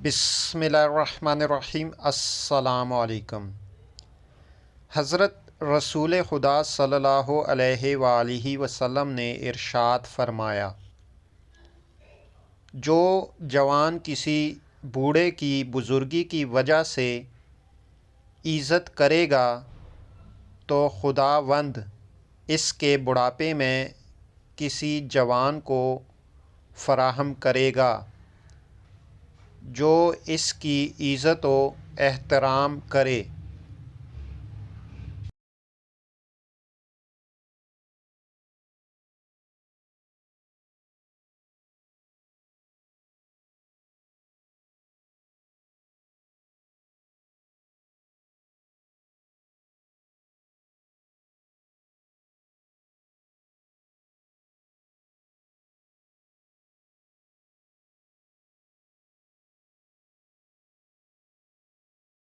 بسم اللہ الرحمن الرحیم۔ السلام علیکم۔ حضرت رسول خدا صلی اللہ علیہ وآلہ وسلم نے ارشاد فرمایا، جو جوان کسی بوڑھے کی بزرگی کی وجہ سے عزت کرے گا تو خداوند اس کے بڑھاپے میں کسی جوان کو فراہم کرے گا جو اس کی عزت و احترام کرے۔